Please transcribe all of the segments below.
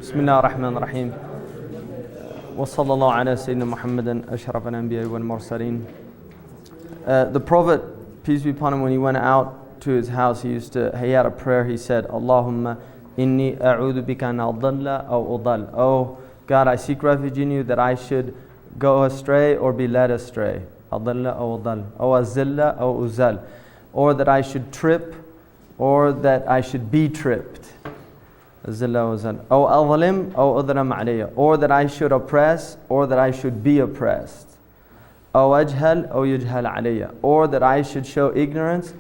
بسم الله الرحمن الرحيم وصلى الله على سيدنا محمد أشرف الأنبياء والمرسلين. The Prophet, peace be upon him, when he went out to his house, he had a prayer. He said, Allahumma inni a'udhu bika an adalla aw udal. Oh God, I seek refuge in you that I should go astray or be led astray. Adalla aw udal. Aw azilla aw uzal. Or that I should trip or that I should be tripped. Azilla aw uzal. Aw adlim aw udlam alayya. Or that I should oppress or that I should be oppressed. Aw ajhal aw yujhal alayya. Or that I should show ignorance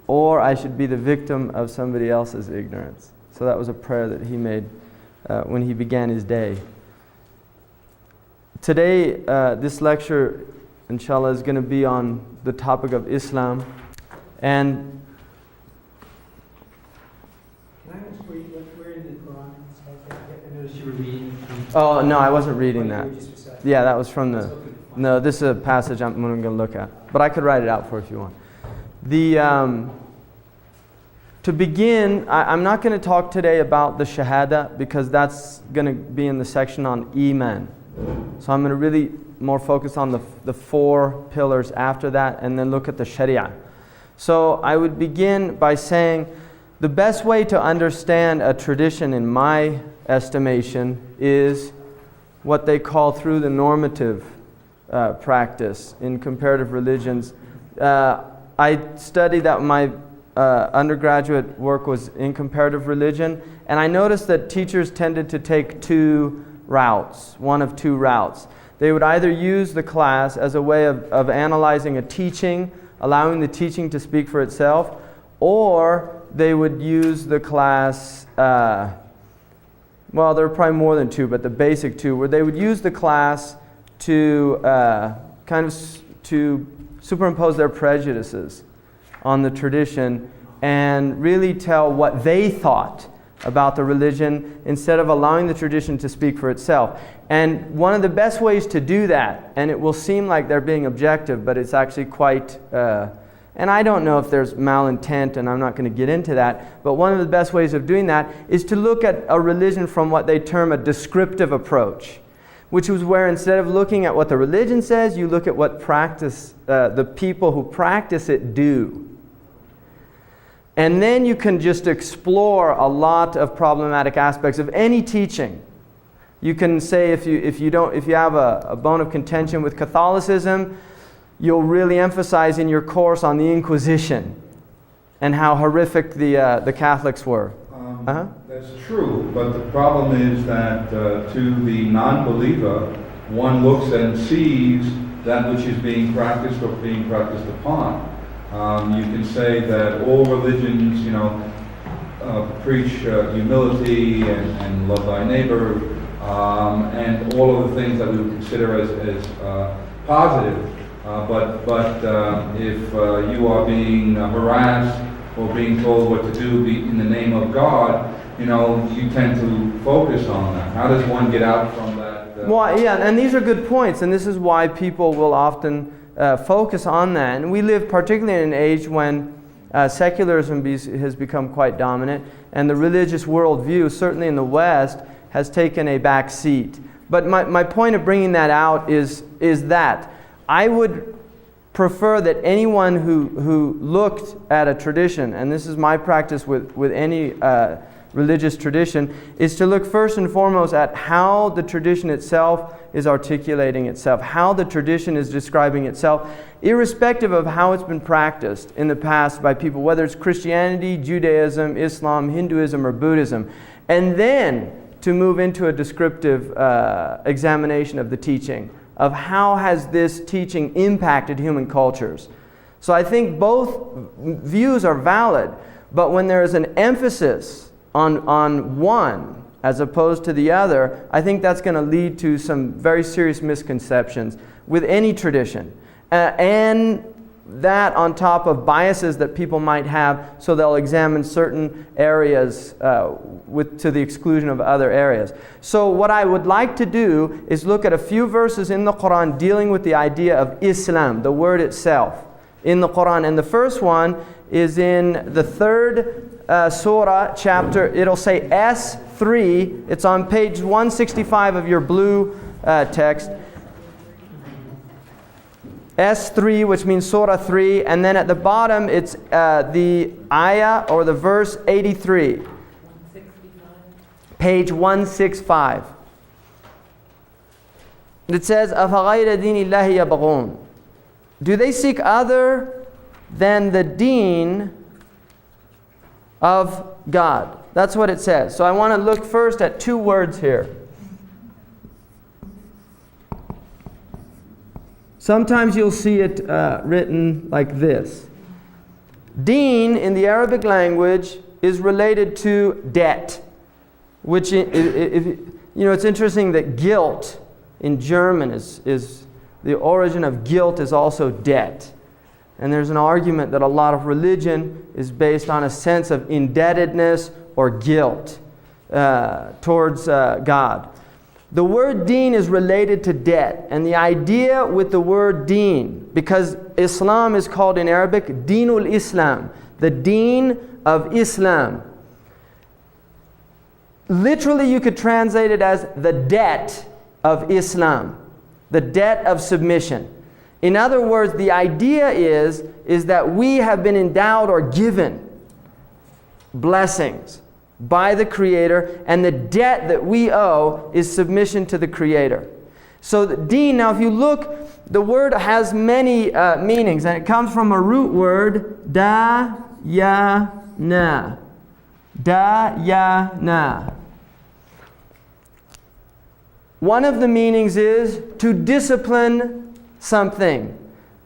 or I should be the victim of somebody else's ignorance. So that was a prayer that he made when he began his day. Today, this lecture, inshallah, is going to be on the topic of Islam. And can I ask where in the Quran I noticed you were reading from? oh no, I wasn't reading that. Yeah, that was from the. No, this is a passage I'm going to look at, but I could write it out for you if you want. To begin, I'm not going to talk today about the Shahada because that's going to be in the section on Iman. So I'm going to really more focus on the four pillars after that and then look at the Sharia. So I would begin by saying the best way to understand a tradition in my estimation is what they call through the normative practice in comparative religions. I studied that my undergraduate work was in comparative religion, and I noticed that teachers tended to take one of two routes. They would either use the class as a way of analyzing a teaching, allowing the teaching to speak for itself, or they would use the class, well, there are probably more than two, but the basic two, where they would use the class to to superimpose their prejudices on the tradition and really tell what they thought about the religion instead of allowing the tradition to speak for itself. And one of the best ways to do that, and it will seem like they're being objective, but it's actually quite, and I don't know if there's malintent, and I'm not going to get into that, but one of the best ways of doing that is to look at a religion from what they term a descriptive approach, which was where instead of looking at what the religion says, you look at what the people who practice it do. And then you can just explore a lot of problematic aspects of any teaching. You can say if you have a bone of contention with Catholicism, you'll really emphasize in your course on the Inquisition and how horrific the Catholics were. That's true, but the problem is that to the non-believer, one looks and sees that which is being practiced or being practiced upon. You can say that all religions, preach humility and love thy neighbor, and all of the things that we would consider as positive. But if you are being harassed or being told what to do in the name of God, you tend to focus on that. How does one get out from that? Well, yeah, and these are good points, and this is why people will often focus on that. And we live particularly in an age when secularism has become quite dominant, and the religious worldview, certainly in the West, has taken a back seat. But my point of bringing that out is that I would prefer that anyone who looked at a tradition, and this is my practice with any religious tradition, is to look first and foremost at how the tradition itself is articulating itself, how the tradition is describing itself, irrespective of how it's been practiced in the past by people, whether it's Christianity, Judaism, Islam, Hinduism, or Buddhism. And then to move into a descriptive examination of the teaching, of how has this teaching impacted human cultures. So I think both views are valid, but when there is an emphasis on one as opposed to the other, I think that's going to lead to some very serious misconceptions with any tradition. And that on top of biases that people might have, so they'll examine certain areas to the exclusion of other areas. So what I would like to do is look at a few verses in the Quran dealing with the idea of Islam, the word itself, in the Quran. And the first one is in the third surah chapter. It'll say S 3. It's on page 165 of your blue text. S3, which means Surah 3. And then at the bottom, it's the ayah or the verse 83. Page 165. It says, أَفَغَيْرَ دِينِ اللَّهِ يَبْغُونَ. Do they seek other than the deen of God? That's what it says. So I want to look first at two words here. Sometimes you'll see it written like this. Deen in the Arabic language is related to debt, which, it's interesting that guilt in German is the origin of guilt is also debt. And there's an argument that a lot of religion is based on a sense of indebtedness or guilt towards God. The word deen is related to debt. And the idea with the word deen, because Islam is called in Arabic Deenul Islam, the deen of Islam. Literally you could translate it as the debt of Islam, the debt of submission. In other words, the idea is that we have been endowed or given blessings by the Creator, and the debt that we owe is submission to the Creator. So the deen, now if you look, the word has many meanings, and it comes from a root word, da-ya-na. Da-ya-na. One of the meanings is to discipline something.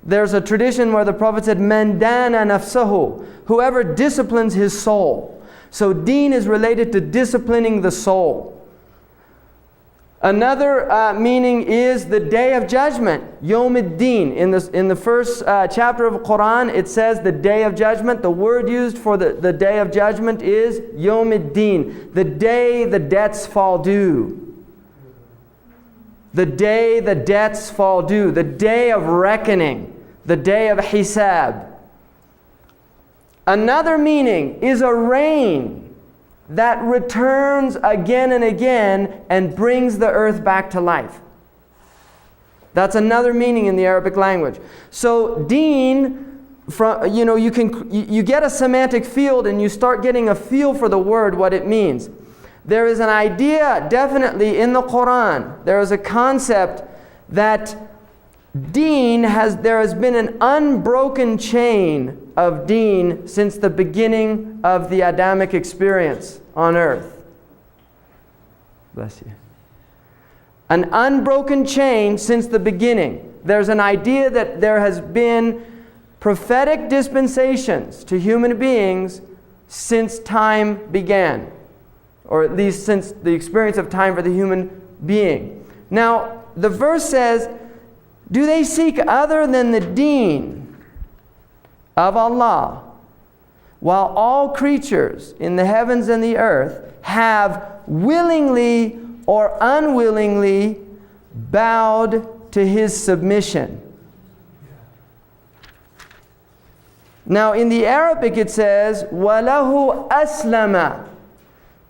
There's a tradition where the Prophet said, "Man dana nafsahu," whoever disciplines his soul. So deen is related to disciplining the soul. Another meaning is the day of judgment, Yawm ad-Din. In the first chapter of the Quran, it says the day of judgment. The word used for the day of judgment is Yawm ad-Din, the day the debts fall due. The day the debts fall due, the day of reckoning, the day of hisab. Another meaning is a rain that returns again and again and brings the earth back to life. That's another meaning in the Arabic language. So deen, you get a semantic field and you start getting a feel for the word, what it means. There is an idea, definitely, in the Quran. There is a concept that there has been an unbroken chain of deen since the beginning of the Adamic experience on earth. Bless you. An unbroken chain since the beginning. There's an idea that there has been prophetic dispensations to human beings since time began, or at least since the experience of time for the human being. Now, the verse says, do they seek other than the deen of Allah, while all creatures in the heavens and the earth have willingly or unwillingly bowed to His submission? Now, in the Arabic it says, وَلَهُ أَسْلَمَ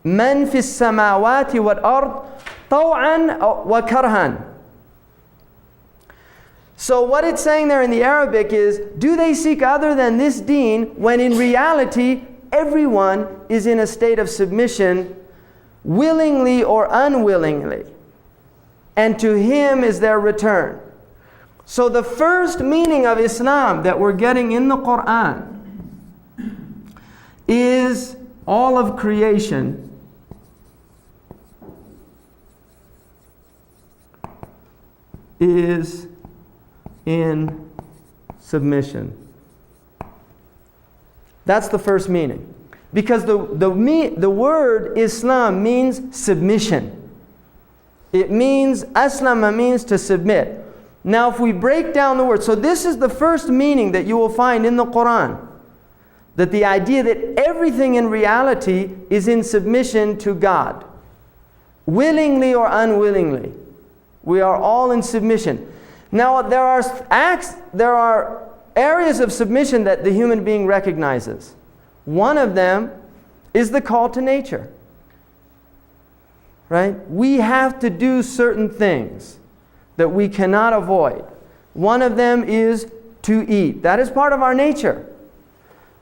مَنْ فِي السَّمَاوَاتِ وَالْأَرْضِ طَوْعًا وَكَرْهًا. So what it's saying there in the Arabic is, do they seek other than this deen, when in reality everyone is in a state of submission, willingly or unwillingly, and to Him is their return. So the first meaning of Islam that we're getting in the Quran is all of creation is in submission. That's the first meaning. Because the word Islam means submission. It means, aslama means to submit. Now if we break down the word, so this is the first meaning that you will find in the Quran. That the idea that everything in reality is in submission to God. Willingly or unwillingly. We are all in submission. Now there are areas of submission that the human being recognizes. One of them is the call to nature. right? We have to do certain things that we cannot avoid. One of them is to eat. That is part of our nature.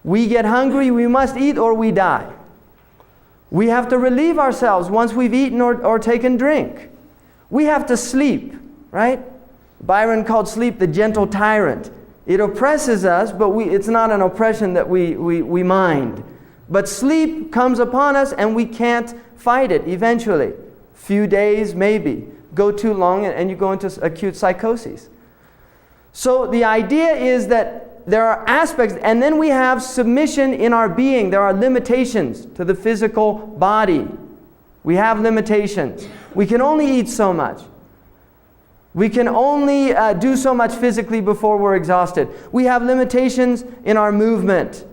We get hungry, we must eat or we die. We have to relieve ourselves once we've eaten or taken drink. We have to sleep, right? Byron called sleep the gentle tyrant. It oppresses us, but it's not an oppression that we mind. But sleep comes upon us and we can't fight it eventually. Few days, maybe. Go too long and you go into acute psychosis. So the idea is that there are aspects, and then we have submission in our being. There are limitations to the physical body. We have limitations. We can only eat so much. We can only do so much physically before we're exhausted. We have limitations in our movement,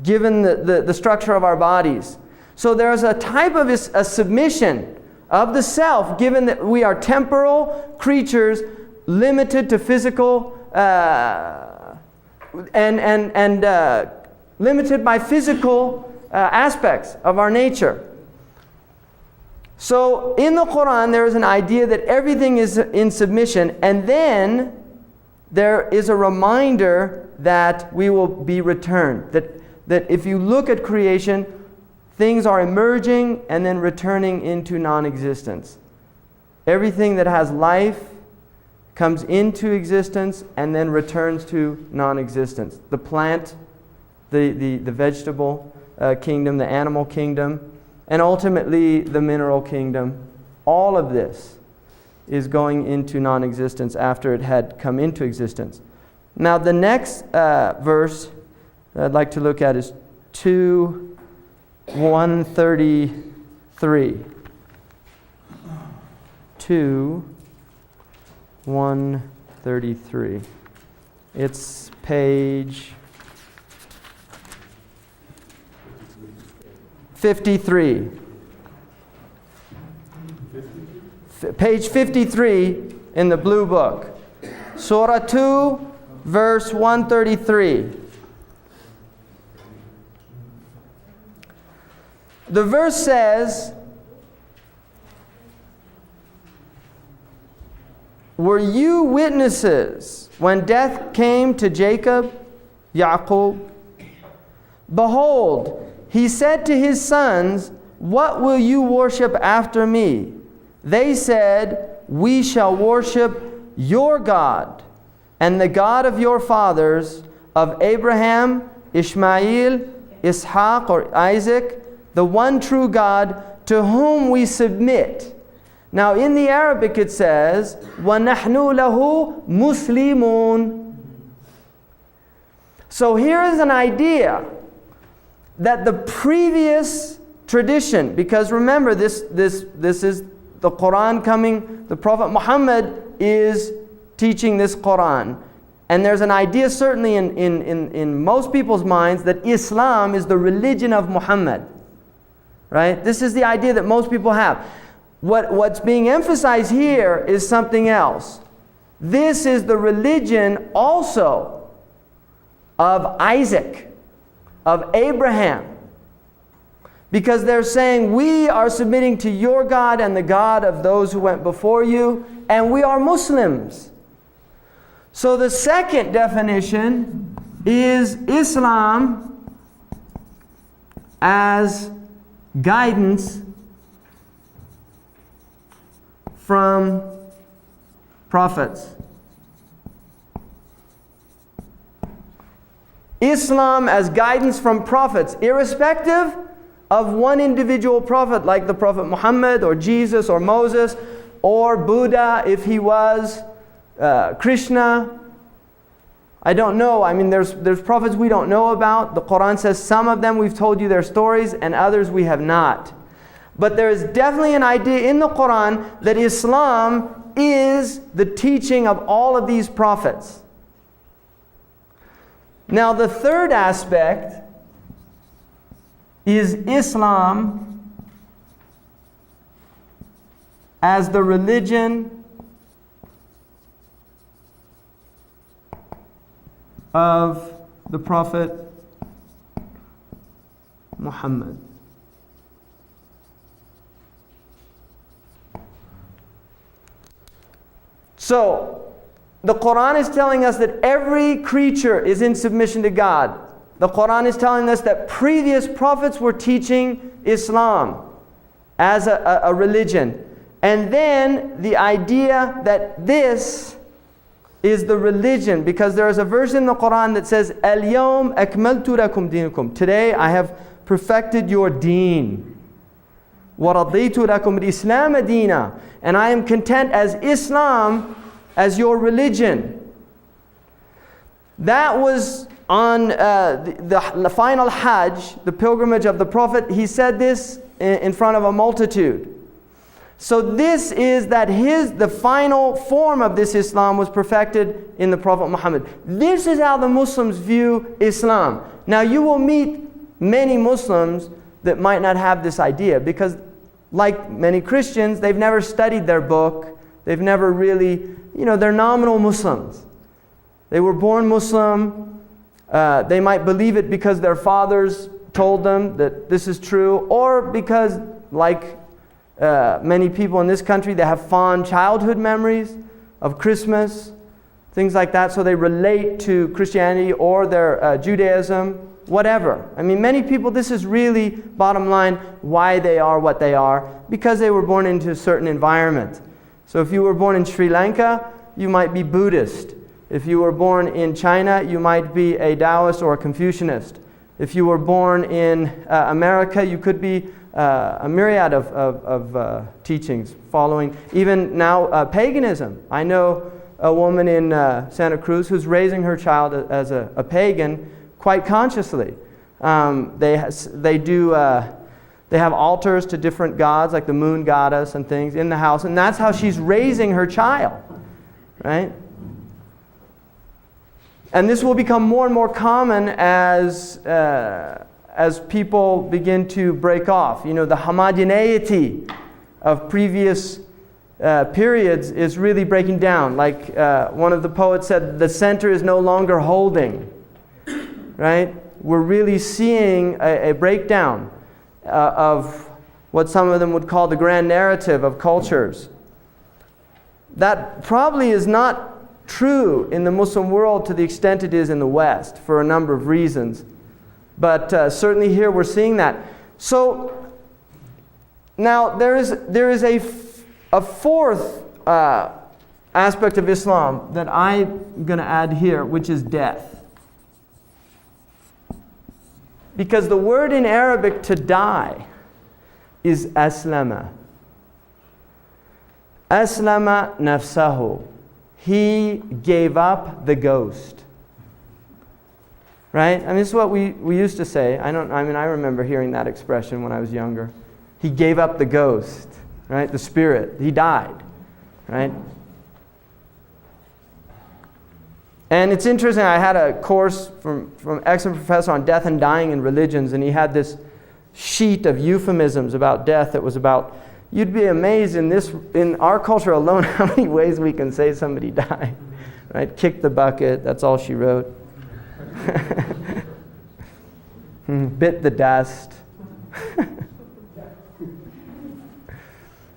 given the structure of our bodies. So there's a type of a submission of the self, given that we are temporal creatures, limited to physical and limited by physical aspects of our nature. So in the Quran, there is an idea that everything is in submission, and then there is a reminder that we will be returned. That if you look at creation, things are emerging and then returning into non-existence. Everything that has life comes into existence and then returns to non-existence. The plant, the vegetable kingdom, the animal kingdom, and ultimately the mineral kingdom. All of this is going into non-existence after it had come into existence. Now the next verse that I'd like to look at is 2:133. 2:133. It's page 53. Page 53 in the blue book. Surah 2, verse 133. The verse says, "Were you witnesses when death came to Jacob, Yaqub? Behold, he said to his sons, 'What will you worship after me?' They said, 'We shall worship your God and the God of your fathers, of Abraham, Ishmael, Ishaq,'" or Isaac, "'the one true God to whom we submit.'" Now in the Arabic it says, وَنَحْنُ لَهُ مُسْلِمُونَ. So here is an idea that the previous tradition, because remember this is the Quran coming, the Prophet Muhammad is teaching this Quran. And there's an idea certainly in most people's minds that Islam is the religion of Muhammad. Right? This is the idea that most people have. What's being emphasized here is something else. This is the religion also of Isaac, of Abraham. Because they're saying, we are submitting to your God and the God of those who went before you, and we are Muslims. So the second definition is Islam as guidance from prophets. Islam as guidance from prophets, irrespective of one individual prophet like the Prophet Muhammad or Jesus or Moses or Buddha if he was, Krishna. I don't know. I mean, there's prophets we don't know about. The Quran says some of them we've told you their stories and others we have not. But there is definitely an idea in the Quran that Islam is the teaching of all of these prophets. Now the third aspect is Islam as the religion of the Prophet Muhammad. So, the Quran is telling us that every creature is in submission to God. The Quran is telling us that previous prophets were teaching Islam as a religion. And then the idea that this is the religion, because there is a verse in the Quran that says, Al-yawm akmaltu lakum dinakum. Today I have perfected your deen. وَرَضِيتُ لَكُمْ الْإِسْلَامَ دِينًا. And I am content as Islam as your religion. That was on the final Hajj, the pilgrimage of the Prophet. He said this in front of a multitude. So this is that the final form of this Islam was perfected in the Prophet Muhammad. This is how the Muslims view Islam. Now you will meet many Muslims that might not have this idea, because like many Christians, they've never studied their book. They've never really, they're nominal Muslims. They were born Muslim. They might believe it because their fathers told them that this is true, or because, like many people in this country, they have fond childhood memories of Christmas, things like that, so they relate to Christianity or their Judaism, whatever. I mean, many people, this is really, bottom line, why they are what they are, because they were born into a certain environment. So if you were born in Sri Lanka, you might be Buddhist. If you were born in China, you might be a Taoist or a Confucianist. If you were born in America, you could be a myriad of teachings following, even now, paganism. I know a woman in Santa Cruz who's raising her child as a pagan quite consciously. They have altars to different gods, like the moon goddess and things, in the house, and that's how she's raising her child, right? And this will become more and more common as people begin to break off. The homogeneity of previous periods is really breaking down. Like one of the poets said, the center is no longer holding, right? We're really seeing a breakdown of what some of them would call the grand narrative of cultures. That probably is not true in the Muslim world to the extent it is in the West, for a number of reasons. But certainly here we're seeing that. So now there is a fourth aspect of Islam that I'm going to add here, which is death. Because the word in Arabic to die is aslama. Aslama nafsahu. He gave up the ghost. Right? I mean, this is what we used to say. I remember hearing that expression when I was younger. He gave up the ghost, right? The spirit. He died, right? And it's interesting, I had a course from an excellent professor on death and dying in religions, and he had this sheet of euphemisms about death that was about, you'd be amazed in our culture alone how many ways we can say somebody died, right? Kick the bucket, that's all she wrote. Bit the dust.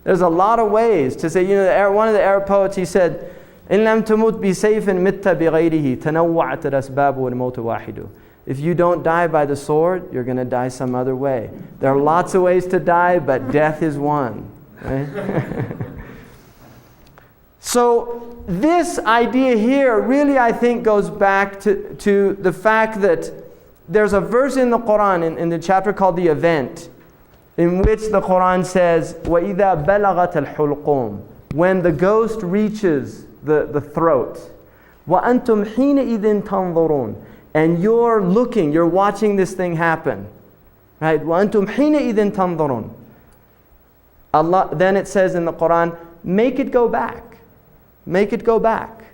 There's a lot of ways to say, one of the Arab poets, he said, إن لم تمت بسيف مت بغيره تنوعت الأسباب والموت واحد. If you don't die by the sword, you're going to die some other way. There are lots of ways to die, but death is one. Right? So this idea here really, I think, goes back to the fact that there's a verse in the Quran, in the chapter called The Event, in which the Quran says, وَإِذَا بَلَغَتَ الْحُلْقُومِ, when the ghost reaches the throat, وَأَنْتُمْ حِينَئِذٍ تَنْظُرُونَ, and you're watching this thing happen, right? وَأَنْتُمْ حِينَئِذٍ تَنْظُرُونَ. Allah, then it says in the Quran, make it go back. Make it go back.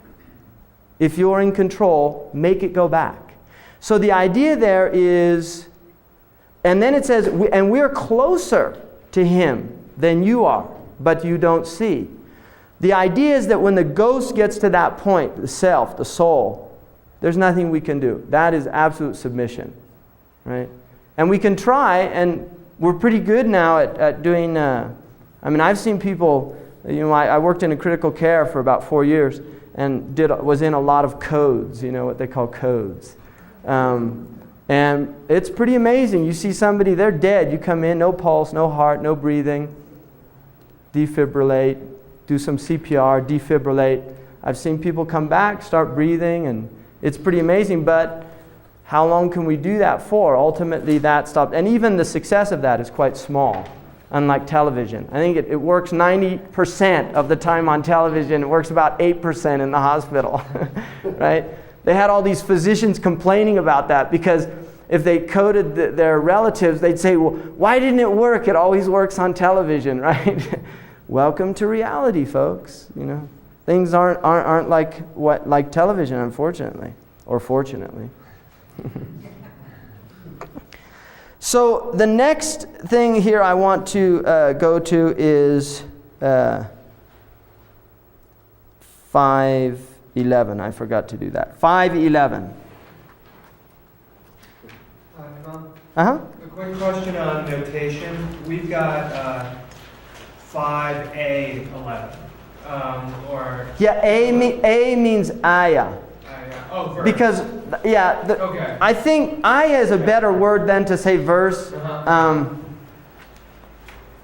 If you're in control, make it go back. So the idea there is, and then it says, and we're closer to Him than you are, but you don't see. The idea is that when the ghost gets to that point, the self, the soul, there's nothing we can do. That is absolute submission, right? And we can try, and we're pretty good now at doing, I've seen people I worked in critical care for about 4 years and was in a lot of codes, what they call codes. And it's pretty amazing. You see somebody, they're dead. You come in, no pulse, no heart, no breathing. Defibrillate, do some CPR, defibrillate. I've seen people come back, start breathing, and it's pretty amazing. But how long can we do that for? Ultimately, that stopped. And even the success of that is quite small, unlike television. I think it works 90% of the time on television. It works about 8% in the hospital, right? They had all these physicians complaining about that because if they coded their relatives, they'd say, well, why didn't it work? It always works on television, right? Welcome to reality, folks. Things aren't like television, unfortunately, or fortunately. So the next thing here I want to go to is 5:11. I forgot to do that. 5:11. A quick question on notation. We've got 5A11. A means ayah. Verse. Because, okay. I think ayah is a better word than to say verse.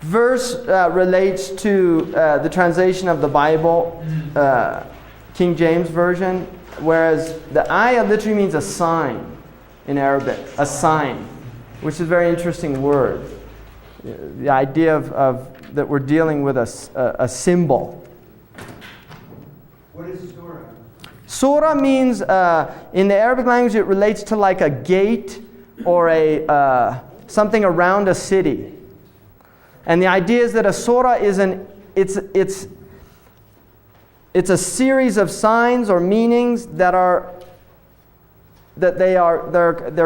Verse relates to the translation of the Bible, King James Version, whereas the ayah literally means a sign in Arabic, a sign, which is a very interesting word. The idea of that we're dealing with a symbol. What is surah? Surah means, in the Arabic language, it relates to like a gate or something around a city. And the idea is that a surah is it's a series of signs or meanings they're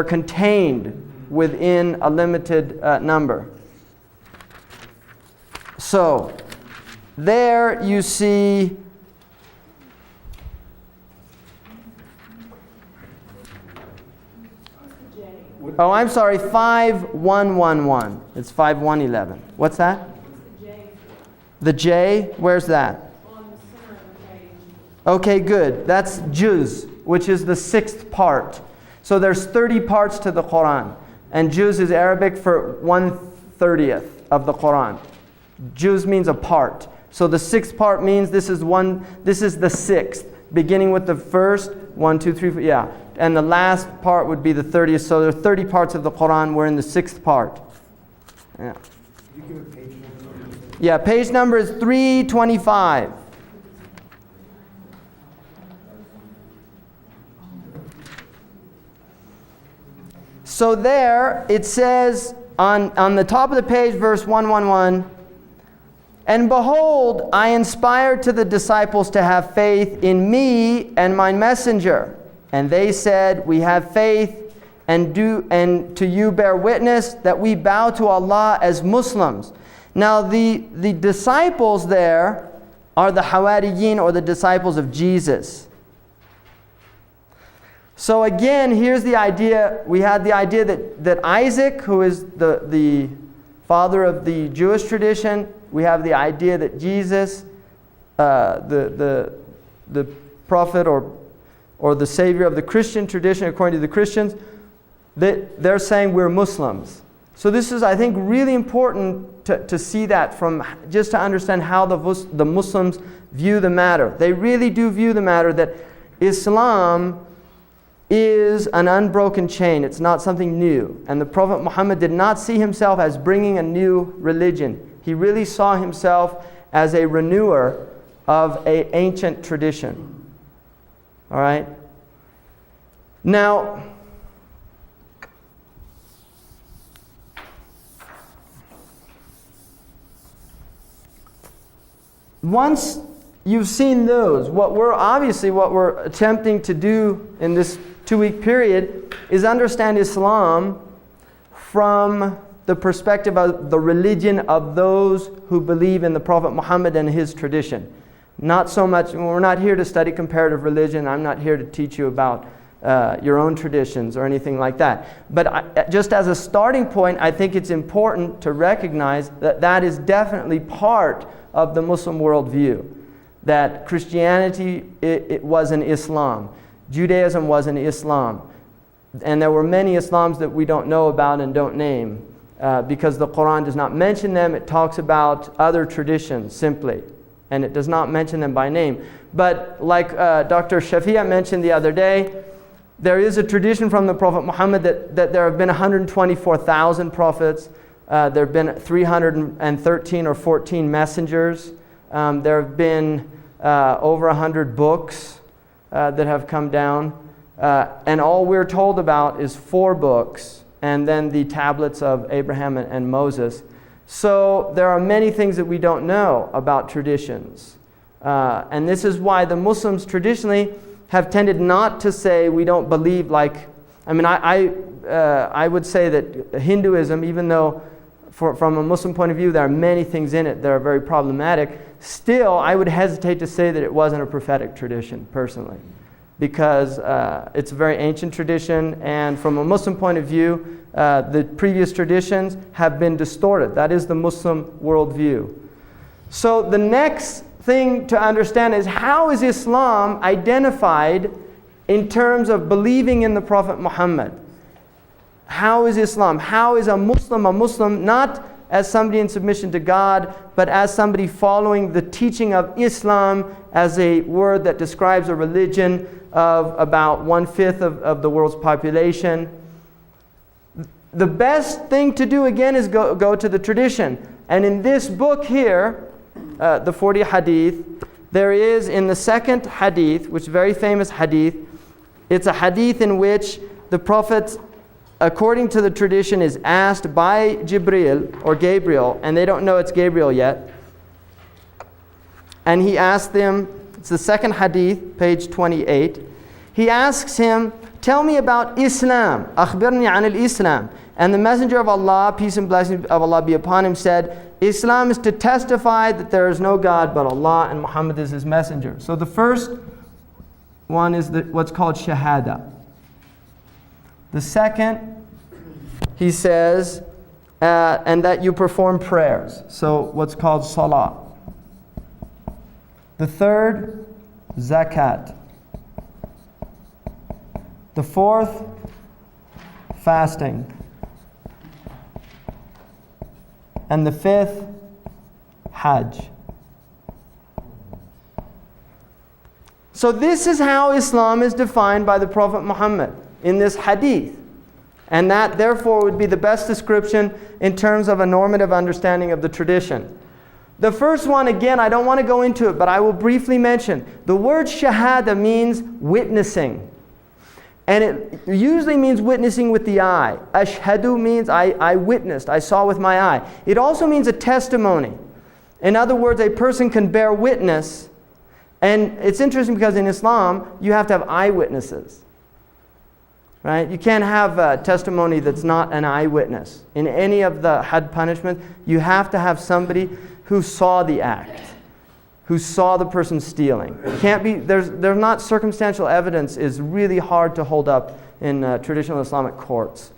contained within a limited number. So, there you see oh, I'm sorry, 5111. It's 5111. What's that? The J? Where's that? On the center of the page. Okay, good. That's juz, which is the 6th part. So there's 30 parts to the Quran. And juz is Arabic for 1/30th of the Quran. Juz means a part. So the 6th part means this is the 6th, beginning with the first 1, 2, 3, 4, yeah. And the last part would be the 30th. So there are 30 parts of the Quran. We're in the 6th part. Yeah. Could you give a page number? Yeah, page number is 325. So there it says on the top of the page, verse 111, and behold, I inspired to the disciples to have faith in me and my messenger. And they said, we have faith and to you bear witness that we bow to Allah as Muslims. Now the disciples there are the Hawariyin, or the disciples of Jesus. So again, here's the idea. We had the idea that Isaac, who is the father of the Jewish tradition, we have the idea that Jesus, the prophet or the savior of the Christian tradition, according to the Christians, they're saying we're Muslims. So this is, I think, really important to see that, from just to understand how the Muslims view the matter. They really do view the matter that Islam is an unbroken chain. It's not something new. And the Prophet Muhammad did not see himself as bringing a new religion. He really saw himself as a renewer of an ancient tradition. All right? Now, once you've seen those, what we're attempting to do in this 2-week period is understand Islam from the perspective of the religion of those who believe in the Prophet Muhammad and his tradition. Not so much, we're not here to study comparative religion. I'm not here to teach you about your own traditions or anything like that. But just as a starting point, I think it's important to recognize that that is definitely part of the Muslim worldview. That Christianity, it was an Islam. Judaism was an Islam. And there were many Islams that we don't know about and don't name because the Quran does not mention them. It talks about other traditions simply, and it does not mention them by name. But like Dr. Shafi'a mentioned the other day, there is a tradition from the Prophet Muhammad that there have been 124,000 prophets. There have been 313 or 14 messengers. There have been over 100 books that have come down. And all we're told about is 4 books, and then the tablets of Abraham and Moses. So there are many things that we don't know about traditions. And this is why the Muslims traditionally have tended not to say we don't believe like, I would say that Hinduism, even though from a Muslim point of view there are many things in it that are very problematic, still I would hesitate to say that it wasn't a prophetic tradition personally. Because it's a very ancient tradition, and from a Muslim point of view, the previous traditions have been distorted. That is the Muslim worldview. So the next thing to understand is, how is Islam identified in terms of believing in the Prophet Muhammad? How is Islam? How is a Muslim not as somebody in submission to God, but as somebody following the teaching of Islam as a word that describes a religion of about 1/5 of the world's population? The best thing to do again is go to the tradition. And in this book here, the 40 hadith, there is in the second hadith, which is a very famous hadith, it's a hadith in which the Prophet, according to the tradition, is asked by Jibril or Gabriel, and they don't know it's Gabriel yet. And he asked them, it's the second hadith, page 28. He asks him, tell me about Islam. Akhbirni an al-Islam. And the Messenger of Allah, peace and blessings of Allah be upon him, said, Islam is to testify that there is no God but Allah and Muhammad is his messenger. So the first one is what's called shahada. The second, he says, and that you perform prayers. So what's called salah. The third, zakat. The fourth, fasting. And the fifth, hajj. So this is how Islam is defined by the Prophet Muhammad in this hadith. And that therefore would be the best description in terms of a normative understanding of the tradition. The first one, again, I don't want to go into it, but I will briefly mention. The word shahada means witnessing. And it usually means witnessing with the eye. Ashhadu means I witnessed, I saw with my eye. It also means a testimony. In other words, a person can bear witness. And it's interesting because in Islam, you have to have eyewitnesses. Right? You can't have a testimony that's not an eyewitness. In any of the had punishments, you have to have somebody who saw the act, who saw the person stealing. It can't be, there's not circumstantial evidence is really hard to hold up in traditional Islamic courts.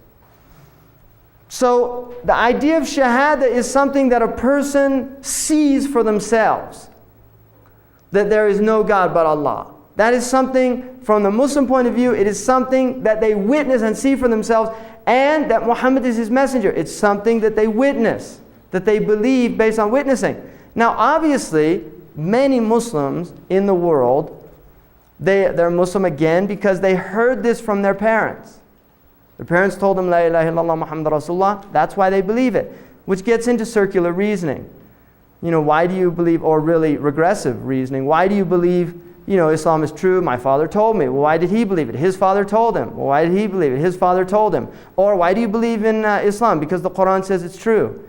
So the idea of shahada is something that a person sees for themselves. That there is no God but Allah. That is something, from the Muslim point of view, it is something that they witness and see for themselves, and that Muhammad is his messenger. It's something that they witness, that they believe based on witnessing. Now obviously, many Muslims in the world, they're Muslim again because they heard this from their parents. Their parents told them, La ilaha illallah Muhammad Rasulullah. That's why they believe it, which gets into circular reasoning. You know, why do you believe, or really regressive reasoning, why do you believe, you know, Islam is true? My father told me. Well, why did he believe it? His father told him. Well, why did he believe it? His father told him. Or why do you believe in Islam? Because the Quran says it's true.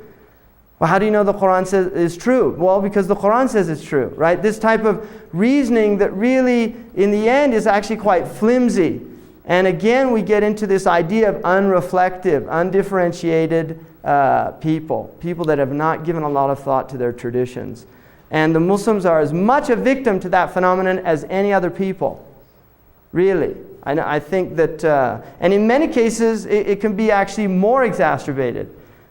Well, how do you know the Quran says it's true? Well, because the Quran says it's true, right? This type of reasoning that really, in the end, is actually quite flimsy. And again, we get into this idea of unreflective, undifferentiated people that have not given a lot of thought to their traditions. And the Muslims are as much a victim to that phenomenon as any other people, really. I think that, and in many cases, it can be actually more exacerbated.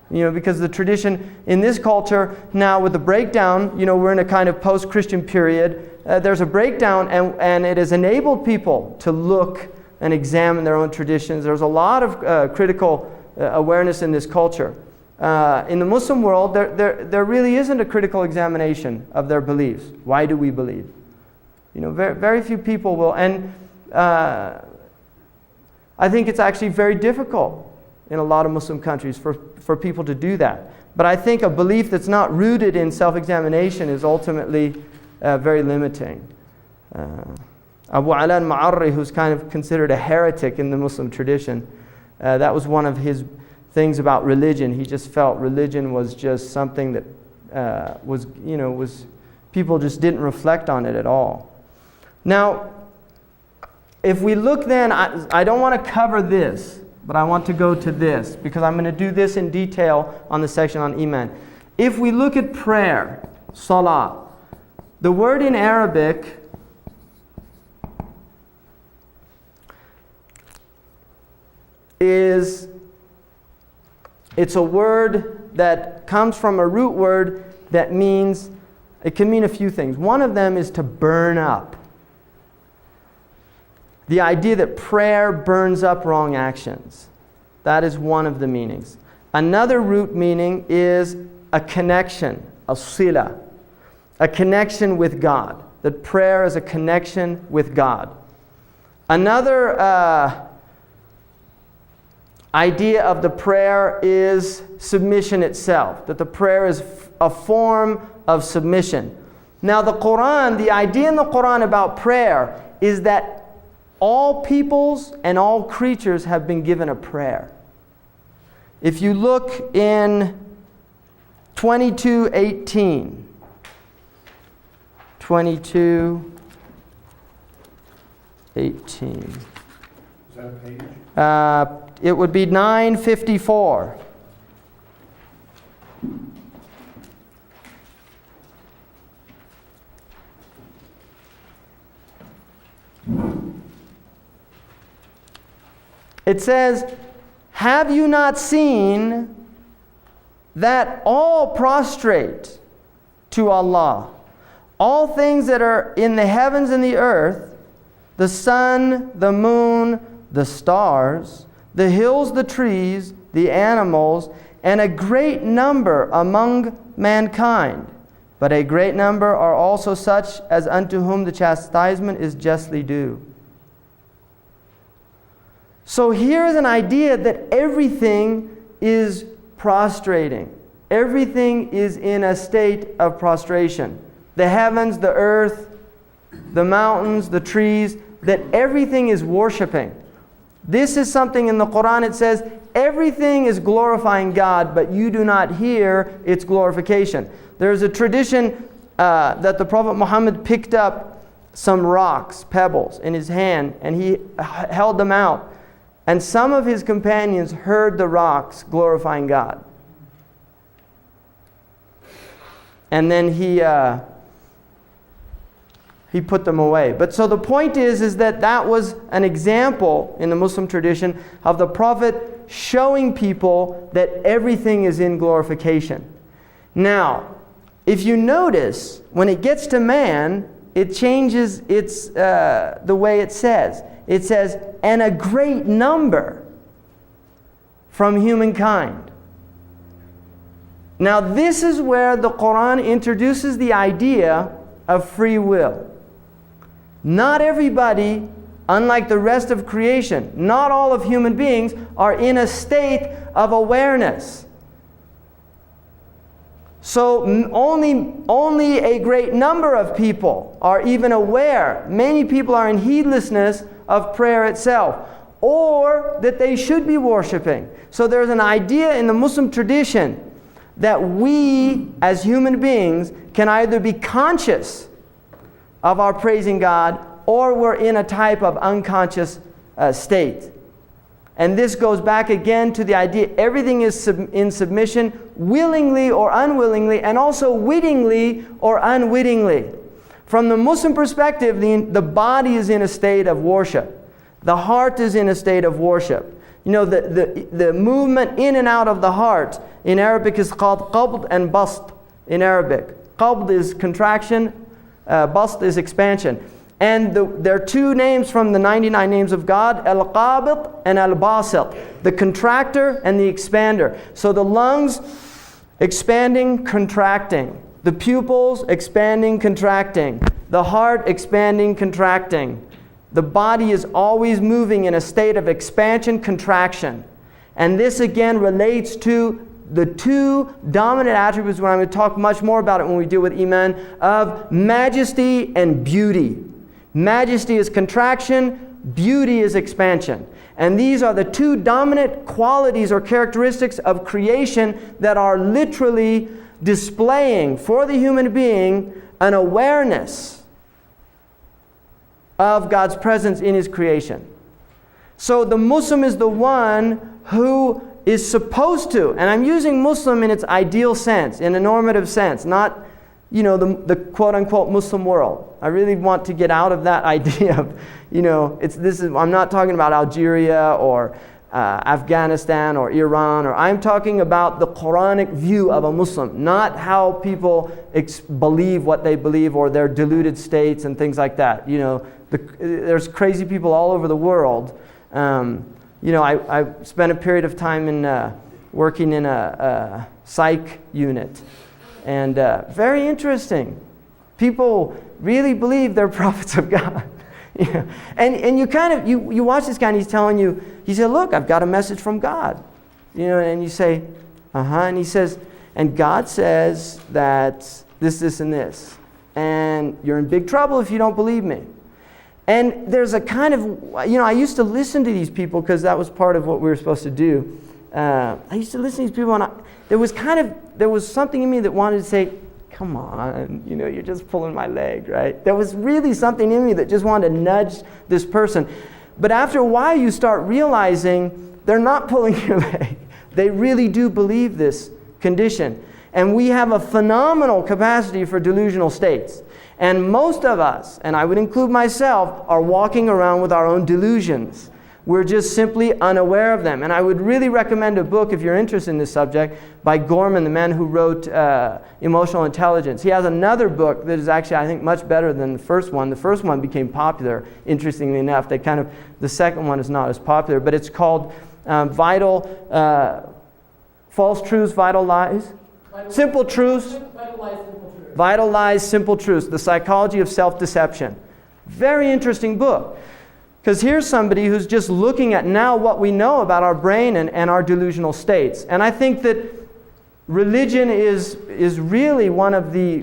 Because the tradition in this culture now with the breakdown, we're in a kind of post-Christian period. There's a breakdown, and it has enabled people to look and examine their own traditions. There's a lot of critical awareness in this culture. In the Muslim world, there really isn't a critical examination of their beliefs. Why do we believe? Very, very few people will. And I think it's actually very difficult in a lot of Muslim countries for people to do that. But I think a belief that's not rooted in self-examination is ultimately very limiting. Abu Ala al-Ma'arri, who's kind of considered a heretic in the Muslim tradition, that was one of his things about religion. He just felt religion was just something that was people just didn't reflect on it at all. Now, if we look then, I don't want to cover this, but I want to go to this, because I'm going to do this in detail on the section on Iman. If we look at prayer, salah, the word in Arabic it's a word that comes from a root word that means, it can mean a few things. One of them is to burn up. The idea that prayer burns up wrong actions. That is one of the meanings. Another root meaning is a connection, a sila, a connection with God. That prayer is a connection with God. Another idea of the prayer is submission itself, that the prayer is a form of submission. Now the Quran, the idea in the Quran about prayer is that all peoples and all creatures have been given a prayer. If you look in 22:18, 22:18. Is that a page? It would be 954. It says, "Have you not seen that all prostrate to Allah? All things that are in the heavens and the earth, the sun, the moon, the stars, the hills, the trees, the animals, and a great number among mankind. But a great number are also such as unto whom the chastisement is justly due." So here's an idea that everything is prostrating. Everything is in a state of prostration. The heavens, the earth, the mountains, the trees, that everything is worshiping. This is something in the Quran, it says, everything is glorifying God, but you do not hear its glorification. There's a tradition that the Prophet Muhammad picked up some rocks, pebbles, in his hand, and he held them out. And some of his companions heard the rocks glorifying God. And then he put them away. But so the point is that was an example in the Muslim tradition of the Prophet showing people that everything is in glorification. Now, if you notice, when it gets to man, it changes the way it says. It says, "and a great number from humankind." Now this is where the Quran introduces the idea of free will. Not everybody, unlike the rest of creation, not all of human beings are in a state of awareness. So only a great number of people are even aware. Many people are in heedlessness of prayer itself, or that they should be worshiping. So there's an idea in the Muslim tradition that we as human beings can either be conscious of our praising God, or we're in a type of unconscious state. And this goes back again to the idea everything is in submission, willingly or unwillingly, and also wittingly or unwittingly. From the Muslim perspective, the body is in a state of worship. The heart is in a state of worship. The movement in and out of the heart in Arabic is called qabd and bast in Arabic. Qabd is contraction, bast is expansion. And there are two names from the 99 names of God, Al-Qabid and Al-Basit, the contractor and the expander. So the lungs expanding, contracting. The pupils expanding, contracting. The heart expanding, contracting. The body is always moving in a state of expansion, contraction. And this again relates to the two dominant attributes, when I'm going to talk much more about it when we deal with Iman, of majesty and beauty. Majesty is contraction, beauty is expansion. And these are the two dominant qualities or characteristics of creation that are literally displaying for the human being an awareness of God's presence in His creation. So the Muslim is the one who is supposed to, and I'm using Muslim in its ideal sense, in a normative sense, not the quote-unquote Muslim world. I really want to get out of that idea of, I'm not talking about Algeria or Afghanistan or Iran, or I'm talking about the Quranic view of a Muslim, not how people believe what they believe or their deluded states and things like that. There's crazy people all over the world. I spent a period of time working in a psych unit. And very interesting. People really believe they're prophets of God. And you watch this guy and he's telling you, he said, look, I've got a message from God. And you say, and he says, and God says that this, and this. And you're in big trouble if you don't believe me. And there's a kind of, I used to listen to these people because that was part of what we were supposed to do. I used to listen to these people, and there was something in me that wanted to say, come on, you're just pulling my leg, right? There was really something in me that just wanted to nudge this person. But after a while, you start realizing they're not pulling your leg. They really do believe this condition. And we have a phenomenal capacity for delusional states. And most of us, and I would include myself, are walking around with our own delusions. We're just simply unaware of them. And I would really recommend a book, if you're interested in this subject, by Gorman, the man who wrote Emotional Intelligence. He has another book that is actually, I think, much better than the first one. The first one became popular, interestingly enough. The second one is not as popular, but it's called False Truths, Vital Lies. Simple Truths. Vital Lies, Simple Truths. The Psychology of Self-Deception. Very interesting book. Because here's somebody who's just looking at now what we know about our brain and our delusional states. And I think that religion is really one of the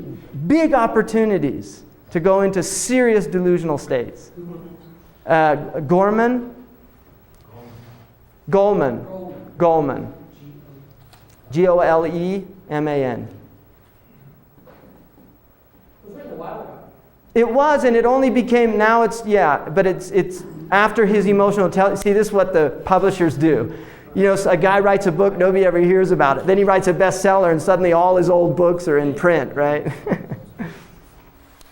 big opportunities to go into serious delusional states. Goleman. Goleman. It was, and it only became, now it's after his emotional intelligence. See, this is what the publishers do. So a guy writes a book, nobody ever hears about it. Then he writes a bestseller, and suddenly all his old books are in print, right?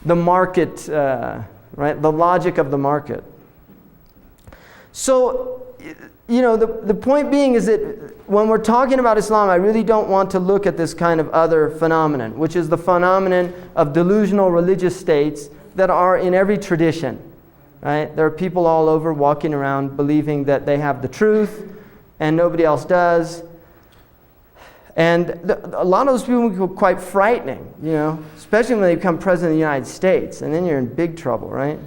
The market, right? The logic of the market. So, the point being is that when we're talking about Islam, I really don't want to look at this kind of other phenomenon, which is the phenomenon of delusional religious states that are in every tradition. Right? There are people all over walking around believing that they have the truth and nobody else does. And a lot of those people are quite frightening, especially when they become president of the United States. And then you're in big trouble, right?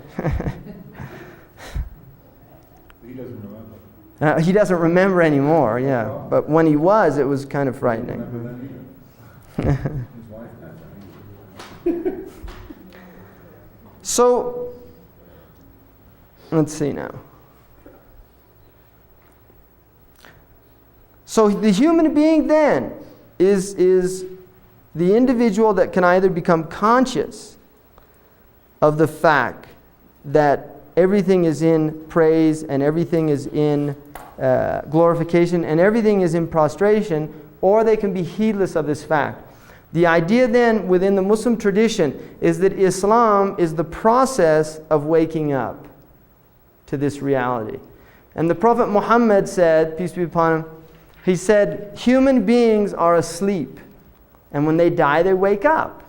He doesn't remember. He doesn't remember anymore, yeah. But when he was, it was kind of frightening. His wife died. So, let's see now. So the human being then is the individual that can either become conscious of the fact that everything is in praise and everything is in glorification and everything is in prostration, or they can be heedless of this fact. The idea then within the Muslim tradition is that Islam is the process of waking up to this reality. And the Prophet Muhammad said, peace be upon him, He said, human beings are asleep, and when they die, they wake up.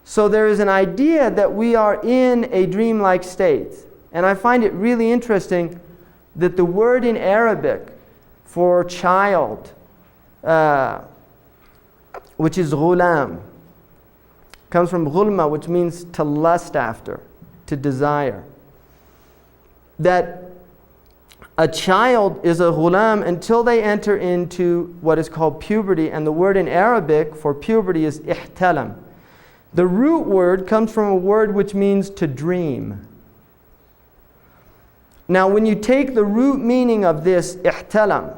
So there is an idea that we are in a dreamlike state. And I find it really interesting that the word in Arabic for child, which is ghulam, comes from ghulma, which means to lust after, to desire. That a child is a ghulam until they enter into what is called puberty, and the word in Arabic for puberty is ihtalam. The root word comes from a word which means to dream. Now, when you take the root meaning of this ihtalam,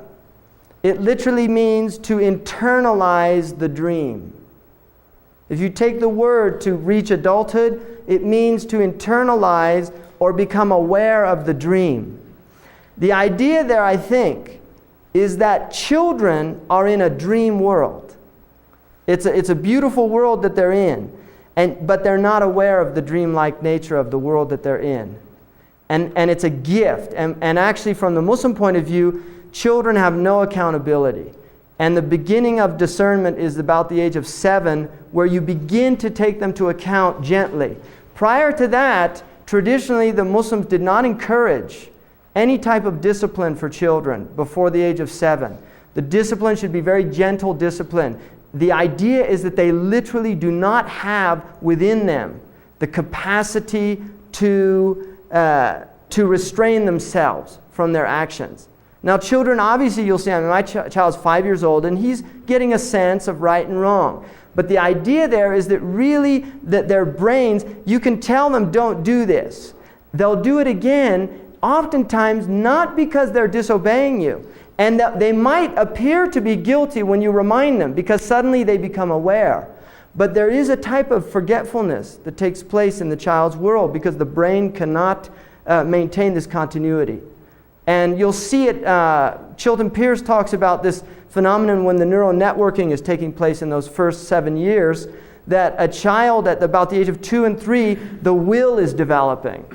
it literally means to internalize the dream. If you take the word to reach adulthood, it means to internalize or become aware of the dream. The idea there, I think, is that children are in a dream world. It's a beautiful world that they're in, but they're not aware of the dreamlike nature of the world that they're in. And it's a gift. And actually, from the Muslim point of view, children have no accountability. And the beginning of discernment is about the age of 7, where you begin to take them to account gently. Prior to that, traditionally, the Muslims did not encourage any type of discipline for children before the age of 7. The discipline should be very gentle discipline. The idea is that they literally do not have within them the capacity to restrain themselves from their actions. Now, children, obviously, you'll see, my child's 5 years old, and he's getting a sense of right and wrong. But the idea there is that really, that their brains, you can tell them, don't do this. They'll do it again, oftentimes not because they're disobeying you. And that they might appear to be guilty when you remind them, because suddenly they become aware. But there is a type of forgetfulness that takes place in the child's world, because the brain cannot maintain this continuity. And you'll see it, Chilton Pierce talks about this phenomenon when the neural networking is taking place in those first 7 years, that a child at about the age of 2 and 3, the will is developing.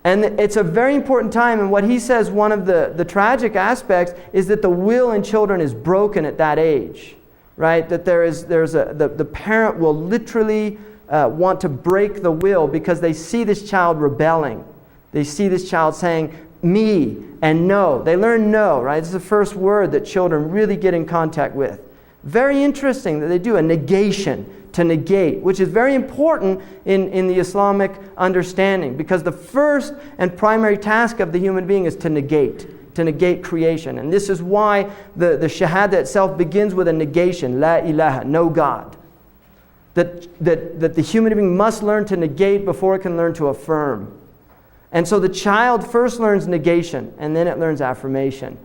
And it's a very important time, and what he says, one of the tragic aspects is that the will in children is broken at that age, right? That the parent will literally want to break the will because they see this child rebelling. They see this child saying, me, and no. They learn no, right? It's the first word that children really get in contact with. Very interesting that they do a negation, to negate, which is very important in the Islamic understanding, because the first and primary task of the human being is to negate creation. And this is why the Shahada itself begins with a negation, La ilaha, no God. That the human being must learn to negate before it can learn to affirm. And so the child first learns negation, and then it learns affirmation.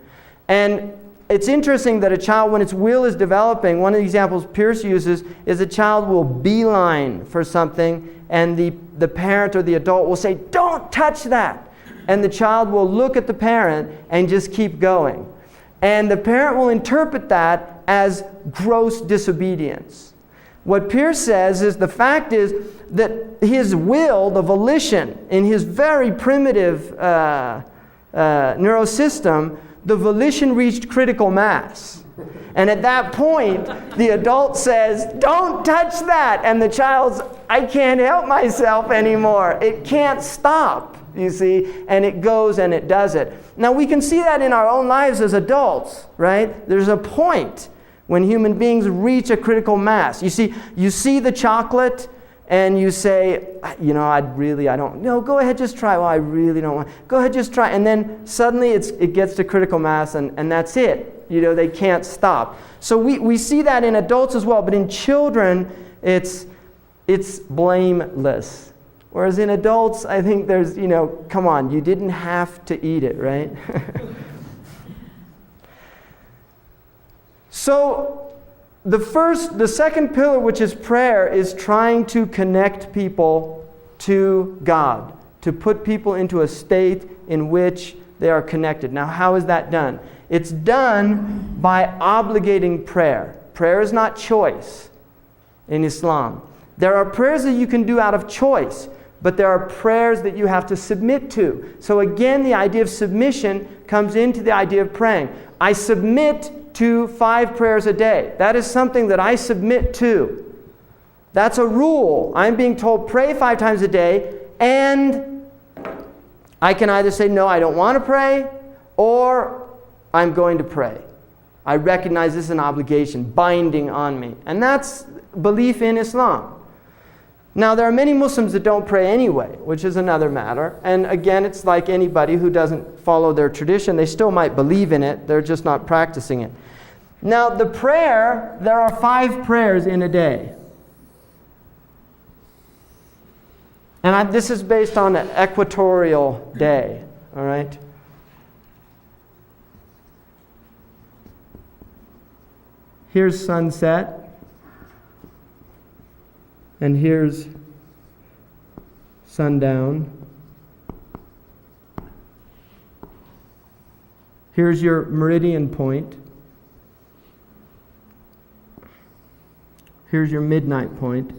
And it's interesting that a child, when its will is developing, one of the examples Pierce uses is a child will beeline for something, and the parent or the adult will say, don't touch that. And the child will look at the parent and just keep going. And the parent will interpret that as gross disobedience. What Pierce says is the fact is that his will, the volition, in his very primitive neurosystem, the volition reached critical mass. And at that point, the adult says, don't touch that. And the child's, I can't help myself anymore. It can't stop, you see. And it goes and it does it. Now, we can see that in our own lives as adults, right? There's a point when human beings reach a critical mass. You see the chocolate, and you say, I don't, no, go ahead, just try. Well, I really don't want, go ahead, just try. And then suddenly it gets to critical mass, and that's it. They can't stop. So we see that in adults as well, but in children, it's blameless. Whereas in adults, I think there's, come on, you didn't have to eat it, right? So the second pillar, which is prayer, is trying to connect people to God, to put people into a state in which they are connected. Now, how is that done? It's done by obligating prayer. Prayer is not choice in Islam. There are prayers that you can do out of choice, but there are prayers that you have to submit to. So again, the idea of submission comes into the idea of praying. I submit to 5 prayers a day. That is something that I submit to. That's a rule. I'm being told pray 5 times a day, and I can either say, no, I don't want to pray, or I'm going to pray. I recognize this is an obligation, binding on me. And that's belief in Islam. Now, there are many Muslims that don't pray anyway, which is another matter. And again, it's like anybody who doesn't follow their tradition. They still might believe in it. They're just not practicing it. Now, the prayer, there are 5 prayers in a day. And this is based on an equatorial day, all right? Here's sunset. And here's sundown. Here's your meridian point. Here's your midnight point.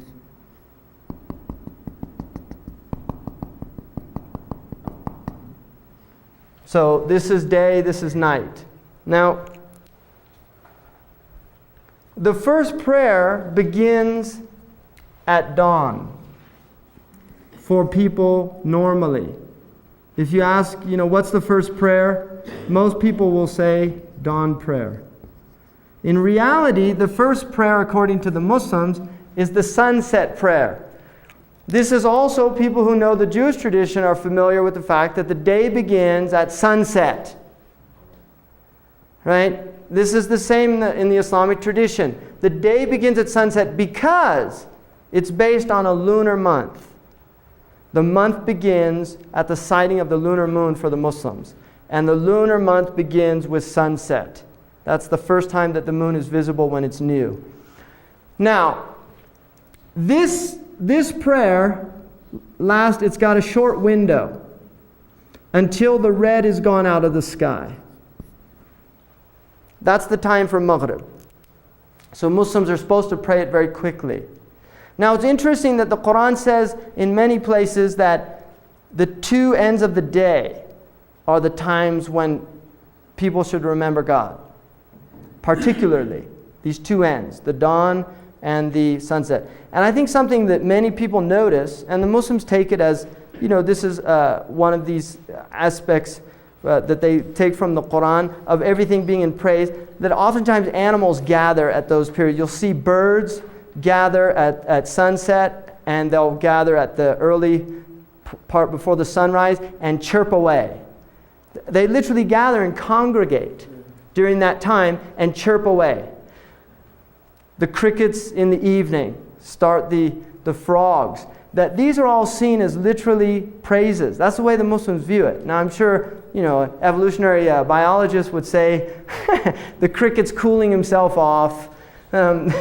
So this is day, this is night. Now, the first prayer begins at dawn for people normally. If you ask, what's the first prayer? Most people will say dawn prayer. In reality, the first prayer, according to the Muslims, is the sunset prayer. This is also, people who know the Jewish tradition are familiar with the fact that the day begins at sunset. Right? This is the same in the Islamic tradition. The day begins at sunset because it's based on a lunar month. The month begins at the sighting of the lunar moon for the Muslims. And the lunar month begins with sunset. That's the first time that the moon is visible when it's new. Now, this prayer it's got a short window until the red is gone out of the sky. That's the time for Maghrib. So Muslims are supposed to pray it very quickly. Now it's interesting that the Quran says in many places that the 2 ends of the day are the times when people should remember God. Particularly, these 2 ends, the dawn and the sunset. And I think something that many people notice, and the Muslims take it as, this is one of these aspects that they take from the Quran of everything being in praise, that oftentimes animals gather at those periods. You'll see birds gather at sunset, and they'll gather at the early part before the sunrise and chirp away. They literally gather and congregate during that time and chirp away. The crickets in the evening start the frogs. That these are all seen as literally praises. That's the way the Muslims view it. Now I'm sure, evolutionary biologists would say the cricket's cooling himself off. But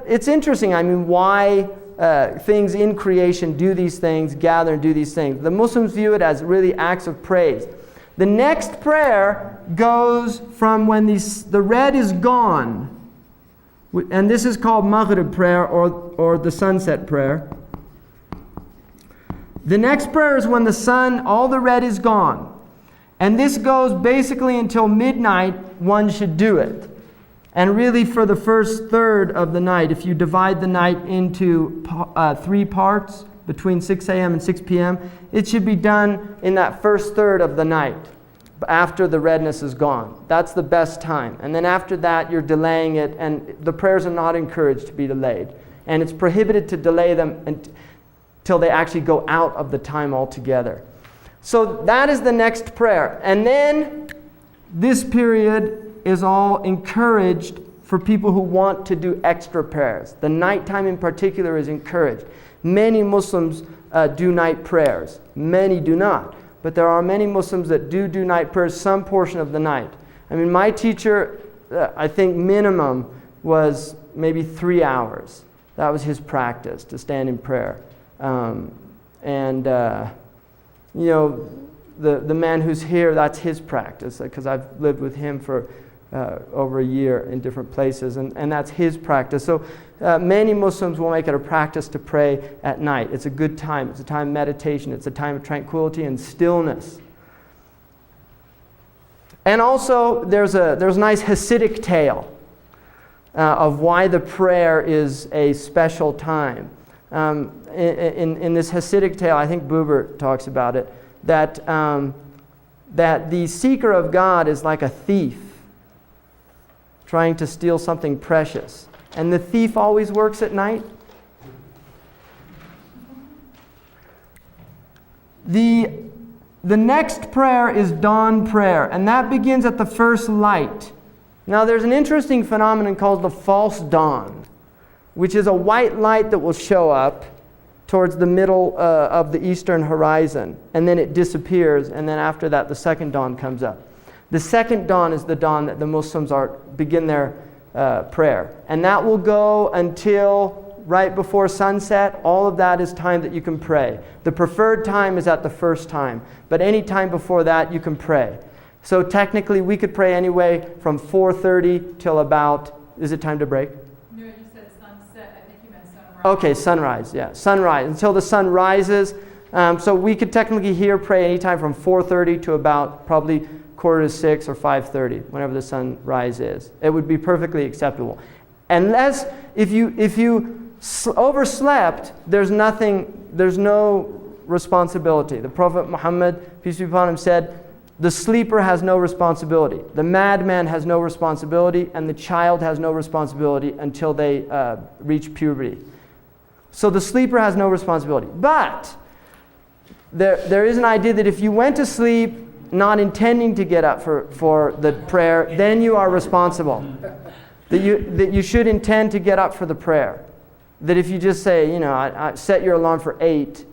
it's interesting. I mean, why things in creation do these things, gather and do these things. The Muslims view it as really acts of praise. The next prayer goes from when the red is gone, and this is called Maghrib prayer or the sunset prayer. The next prayer is when all the red is gone. And this goes basically until midnight, one should do it. And really for the first third of the night, if you divide the night into 3 parts, between 6 a.m. and 6 p.m., it should be done in that first third of the night, after the redness is gone. That's the best time. And then after that, you're delaying it, and the prayers are not encouraged to be delayed. And it's prohibited to delay them until they actually go out of the time altogether. So that is the next prayer. And then this period is all encouraged for people who want to do extra prayers. The nighttime in particular is encouraged. Many Muslims do night prayers. Many do not. But there are many Muslims that do night prayers some portion of the night. I mean, my teacher, I think minimum was maybe 3 hours. That was his practice, to stand in prayer. The man who's here, that's his practice, because I've lived with him for over a year in different places, and that's his practice. So many Muslims will make it a practice to pray at night. It's a good time. It's a time of meditation. It's a time of tranquility and stillness. And also, there's a nice Hasidic tale of why the prayer is a special time. In this Hasidic tale, I think Buber talks about it, that the seeker of God is like a thief trying to steal something precious. And the thief always works at night. The next prayer is dawn prayer, and that begins at the first light. Now there's an interesting phenomenon called the false dawn, which is a white light that will show up towards the middle of the eastern horizon, and then it disappears, and then after that the second dawn comes up. The second dawn is the dawn that the Muslims begin their prayer, and that will go until right before sunset. All of that is time that you can pray. The preferred time is at the first time, but any time before that you can pray. So technically we could pray anyway from 4:30 till about, is it time to break? No, you said sunset. I think you meant sunrise. Okay, sunrise, yeah. Sunrise, until the sun rises. So we could technically here pray anytime from 4:30 to about probably 5:45 or 5:30, whenever the sunrise is. It would be perfectly acceptable. Unless, if you overslept, there's no responsibility. The Prophet Muhammad, peace be upon him, said, the sleeper has no responsibility. The madman has no responsibility, and the child has no responsibility until they reach puberty. So the sleeper has no responsibility. But there is an idea that if you went to sleep not intending to get up for the prayer, then you are responsible. That you should intend to get up for the prayer. That if you just say, I set your alarm for 8,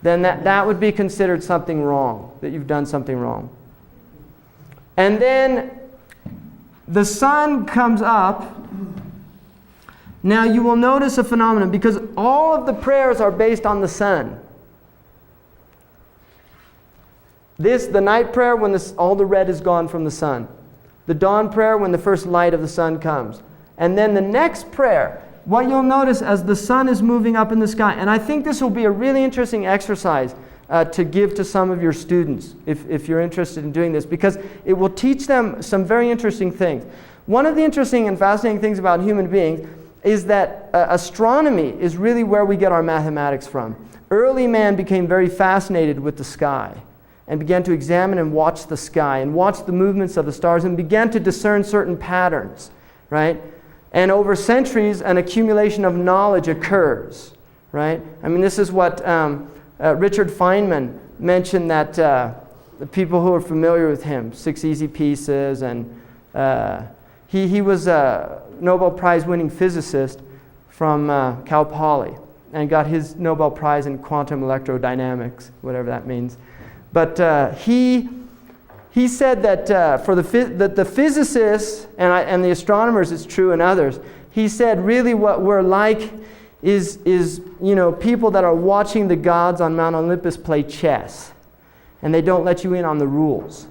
then that would be considered something wrong, that you've done something wrong. And then the sun comes up. Now you will notice a phenomenon, because all of the prayers are based on the sun. The night prayer, when all the red is gone from the sun. The dawn prayer, when the first light of the sun comes. And then the next prayer, what you'll notice as the sun is moving up in the sky, and I think this will be a really interesting exercise to give to some of your students if you're interested in doing this, because it will teach them some very interesting things. One of the interesting and fascinating things about human beings is that astronomy is really where we get our mathematics from. Early man became very fascinated with the sky and began to examine and watch the sky and watch the movements of the stars and began to discern certain patterns, right? And over centuries, an accumulation of knowledge occurs, right? I mean, this is what Richard Feynman mentioned, that the people who are familiar with him, 6 Easy Pieces, and he was a Nobel Prize winning physicist from Cal Poly and got his Nobel Prize in quantum electrodynamics, whatever that means. But he said that for the physicists and the astronomers, it's true, and others, he said really what we're like is people that are watching the gods on Mount Olympus play chess, and they don't let you in on the rules.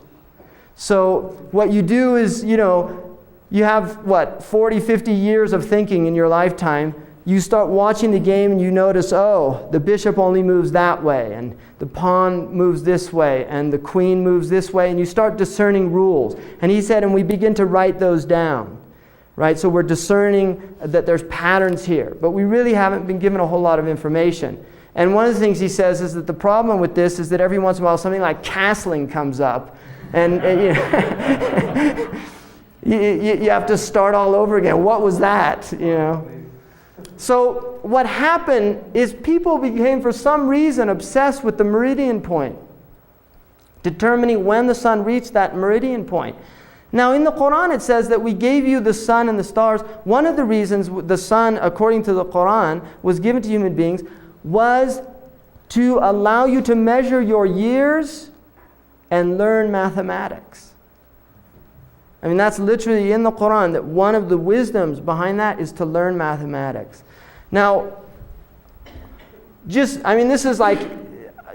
So what you do is, you have 40, 50 years of thinking in your lifetime. You start watching the game and you notice, the bishop only moves that way, and the pawn moves this way, and the queen moves this way, and you start discerning rules. And he said, and we begin to write those down, right? So we're discerning that there's patterns here, but we really haven't been given a whole lot of information. And one of the things he says is that the problem with this is that every once in a while something like castling comes up, and you have to start all over again. What was that, So what happened is people became, for some reason, obsessed with the meridian point, determining when the sun reached that meridian point. Now in the Quran it says that we gave you the sun and the stars. One of the reasons the sun, according to the Quran, was given to human beings was to allow you to measure your years and learn mathematics. I mean, that's literally in the Quran, that one of the wisdoms behind that is to learn mathematics. Now, this is like,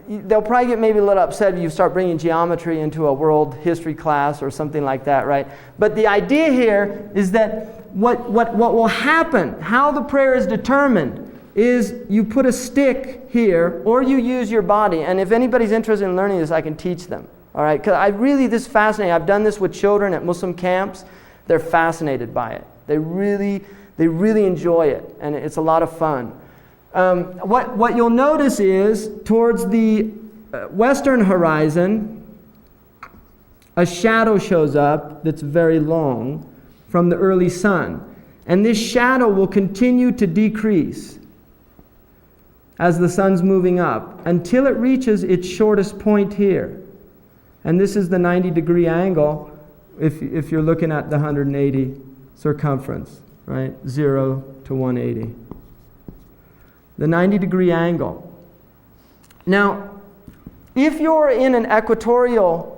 they'll probably get maybe a little upset if you start bringing geometry into a world history class or something like that, right? But the idea here is that what will happen, how the prayer is determined, is you put a stick here, or you use your body. And if anybody's interested in learning this, I can teach them. All right, because this is fascinating. I've done this with children at Muslim camps. They're fascinated by it. They really enjoy it, and it's a lot of fun. What you'll notice is towards the western horizon, a shadow shows up that's very long from the early sun. And this shadow will continue to decrease as the sun's moving up until it reaches its shortest point here. And this is the 90-degree angle if you're looking at the 180 circumference, right? 0 to 180. The 90-degree angle. Now, if you're in an equatorial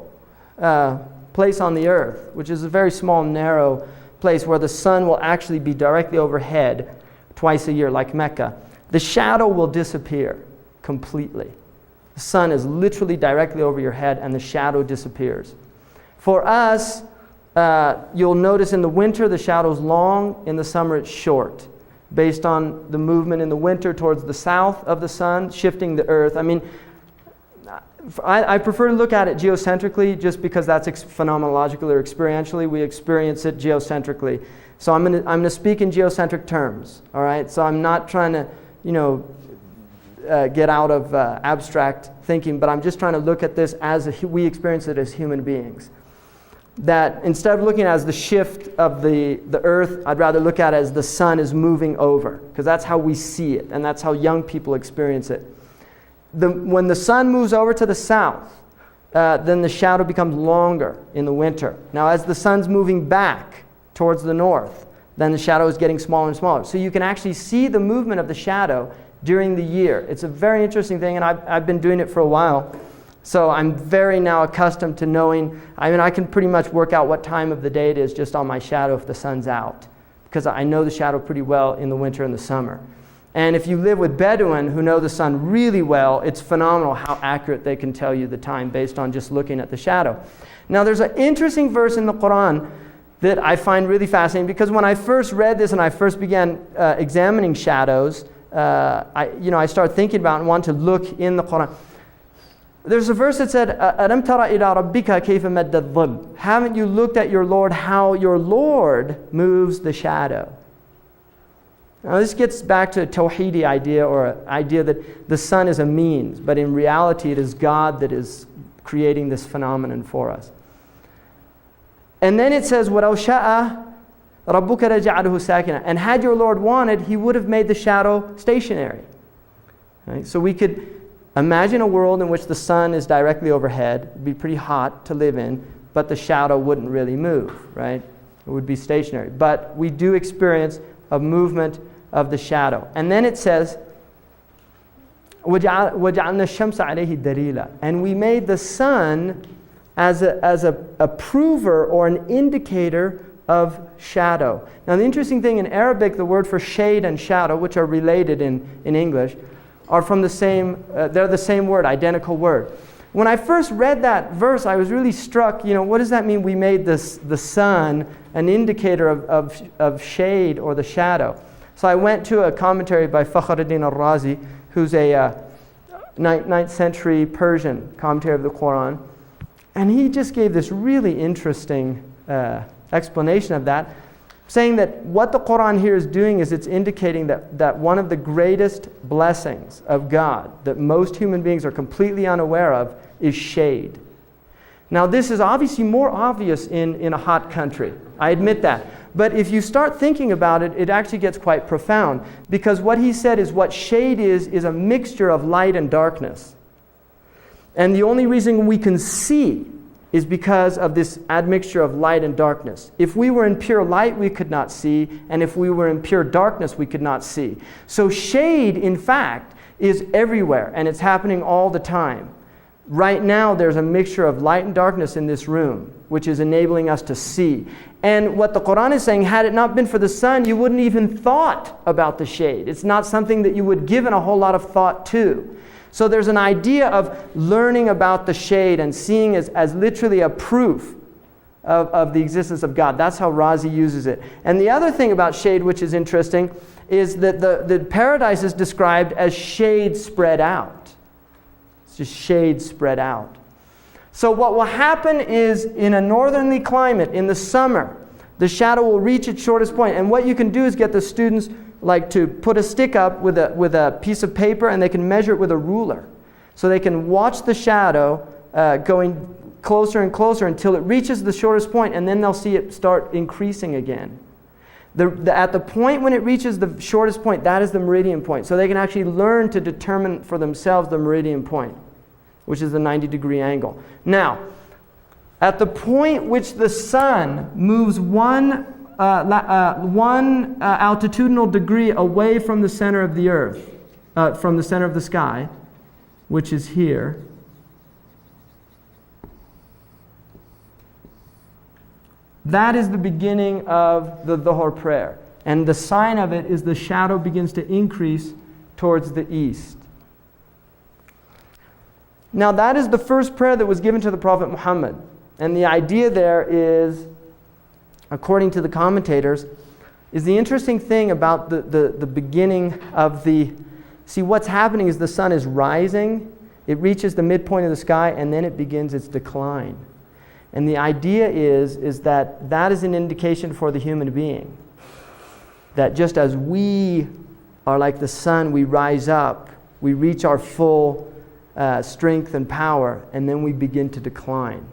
place on the earth, which is a very small, narrow place where the sun will actually be directly overhead twice a year, like Mecca, the shadow will disappear completely. The sun is literally directly over your head and the shadow disappears. For us, you'll notice in the winter the shadow's long, in the summer it's short, based on the movement in the winter towards the south of the sun, shifting the earth. I mean, I prefer to look at it geocentrically just because that's phenomenologically or experientially. We experience it geocentrically. So I'm gonna speak in geocentric terms, all right? So I'm not trying to, get out of abstract thinking, but I'm just trying to look at this as we experience it as human beings. That instead of looking at it as the shift of the earth, I'd rather look at it as the sun is moving over, because that's how we see it, and that's how young people experience it. When the sun moves over to the south, then the shadow becomes longer in the winter. Now, as the sun's moving back towards the north, then the shadow is getting smaller and smaller. So you can actually see the movement of the shadow during the year. It's a very interesting thing, and I've been doing it for a while. So I'm very now accustomed to knowing, I can pretty much work out what time of the day it is just on my shadow if the sun's out, because I know the shadow pretty well in the winter and the summer. And if you live with Bedouin who know the sun really well, it's phenomenal how accurate they can tell you the time based on just looking at the shadow. Now there's an interesting verse in the Quran that I find really fascinating, because when I first read this and I first began examining shadows, I started thinking about and wanted to look in the Quran. There's a verse that said, "Alam tara ila rabbika kayfa madda adh-dhill." Haven't you looked at your Lord, how your Lord moves the shadow? Now this gets back to a Tawheedi idea, or an idea that the sun is a means, but in reality it is God that is creating this phenomenon for us. And then it says, وَلَوْ شَاءَ رَبُّكَ لَجَعَلَهُ سَاكِنًا. And had your Lord wanted, He would have made the shadow stationary. Right? So we could imagine a world in which the sun is directly overhead. It would be pretty hot to live in, but the shadow wouldn't really move, right? It would be stationary. But we do experience a movement of the shadow. And then it says, وَجَعَلْنَا الشَّمْسَ عَلَيْهِ دَلِيلًا. And we made the sun as a prover or an indicator of shadow. Now the interesting thing, in Arabic, the word for shade and shadow, which are related in English, are from the same, they're the same word, identical word. When I first read that verse, I was really struck, what does that mean? We made the sun an indicator of shade or the shadow. So I went to a commentary by Fakhruddin al-Razi, who's a 9th century Persian commentary of the Quran. And he just gave this really interesting explanation of that, saying that what the Quran here is doing is it's indicating that one of the greatest blessings of God that most human beings are completely unaware of is shade. Now this is obviously more obvious in a hot country. I admit that. But if you start thinking about it, it actually gets quite profound. Because what he said is what shade is a mixture of light and darkness. And the only reason we can see is because of this admixture of light and darkness. If we were in pure light, we could not see. And if we were in pure darkness, we could not see. So shade, in fact, is everywhere. And it's happening all the time. Right now, there's a mixture of light and darkness in this room, which is enabling us to see. And what the Quran is saying, had it not been for the sun, you wouldn't even thought about the shade. It's not something that you would give a whole lot of thought to. So there's an idea of learning about the shade and seeing as literally a proof of the existence of God. That's how Razi uses it. And the other thing about shade, which is interesting, is that the paradise is described as shade spread out. It's just shade spread out. So what will happen is in a northerly climate, in the summer, the shadow will reach its shortest point. And what you can do is get the students like to put a stick up with a piece of paper, and they can measure it with a ruler. So they can watch the shadow going closer and closer until it reaches the shortest point, and then they'll see it start increasing again. At the point when it reaches the shortest point, that is the meridian point. So they can actually learn to determine for themselves the meridian point, which is the 90-degree angle. Now, at the point which the sun moves one altitudinal degree away from the center of the earth, from the center of the sky, which is here, that is the beginning of the Dhuhr prayer. And the sign of it is the shadow begins to increase towards the east. Now that is the first prayer that was given to the Prophet Muhammad. And the idea there is, according to the commentators, is the interesting thing about the beginning of the... See, what's happening is the sun is rising, it reaches the midpoint of the sky, and then it begins its decline. And the idea is that that is an indication for the human being. That just as we are like the sun, we rise up, we reach our full strength and power, and then we begin to decline.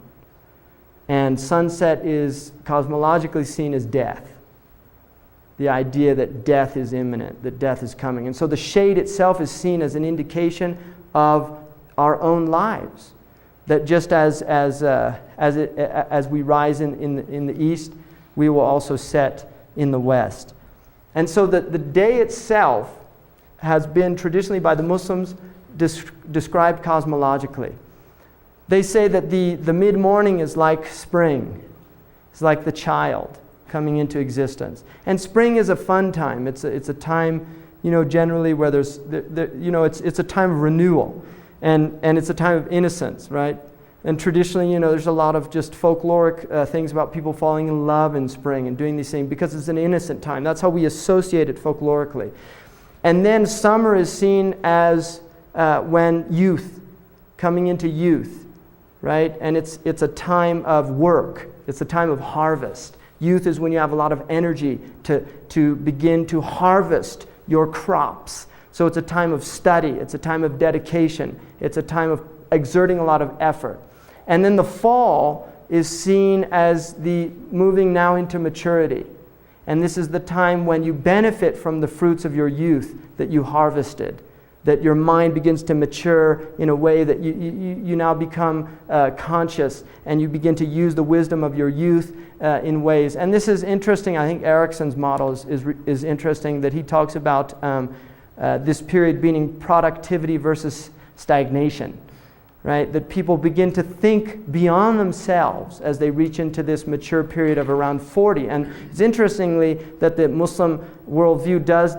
And sunset is cosmologically seen as death. The idea that death is imminent, that death is coming. And so the shade itself is seen as an indication of our own lives. That just as we rise in the east, we will also set in the west. And so the day itself has been traditionally by the Muslims described cosmologically. They say that the mid-morning is like spring. It's like the child coming into existence. And spring is a fun time. It's a time, generally where it's a time of renewal. And it's a time of innocence, right? And traditionally, there's a lot of just folkloric things about people falling in love in spring and doing these things because it's an innocent time. That's how we associate it folklorically. And then summer is seen as when youth, coming into youth, right? And it's a time of work. It's a time of harvest. Youth is when you have a lot of energy to begin to harvest your crops. So it's a time of study. It's a time of dedication. It's a time of exerting a lot of effort. And then the fall is seen as the moving now into maturity. And this is the time when you benefit from the fruits of your youth that you harvested. That your mind begins to mature in a way that you now become conscious, and you begin to use the wisdom of your youth in ways. And this is interesting. I think Erickson's model is interesting, that he talks about this period being productivity versus stagnation, right? That people begin to think beyond themselves as they reach into this mature period of around 40. And it's interestingly that the Muslim worldview does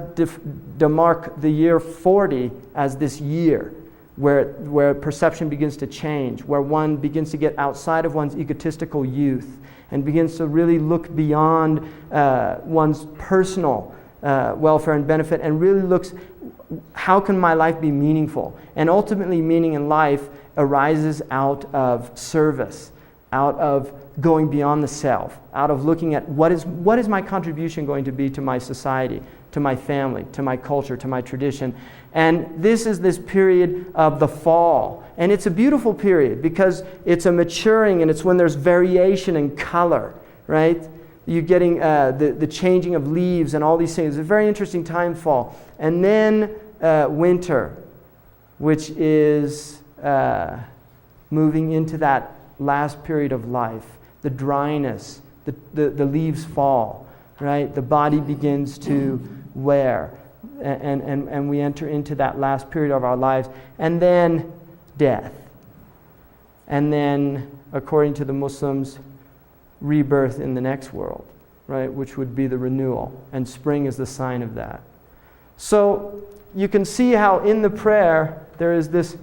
demark the year 40 as this year where perception begins to change, where one begins to get outside of one's egotistical youth and begins to really look beyond one's personal welfare and benefit, and really looks, how can my life be meaningful? And ultimately, meaning in life arises out of service, out of going beyond the self, out of looking at what is my contribution going to be to my society, to my family, to my culture, to my tradition. And this is this period of the fall. And it's a beautiful period because it's a maturing, and it's when there's variation in color, right? You're getting the changing of leaves and all these things. It's a very interesting time, fall. And then winter, which is moving into that last period of life. The dryness, the leaves fall, right? The body begins to wear, and we enter into that last period of our lives. And then death. And then, according to the Muslims, rebirth in the next world, right? Which would be the renewal. And spring is the sign of that. So you can see how in the prayer there is this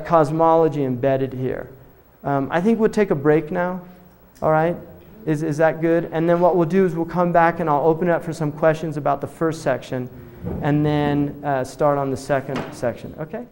cosmology embedded here. I think we'll take a break now. All right? Is that good? And then what we'll do is we'll come back and I'll open it up for some questions about the first section and then start on the second section. Okay?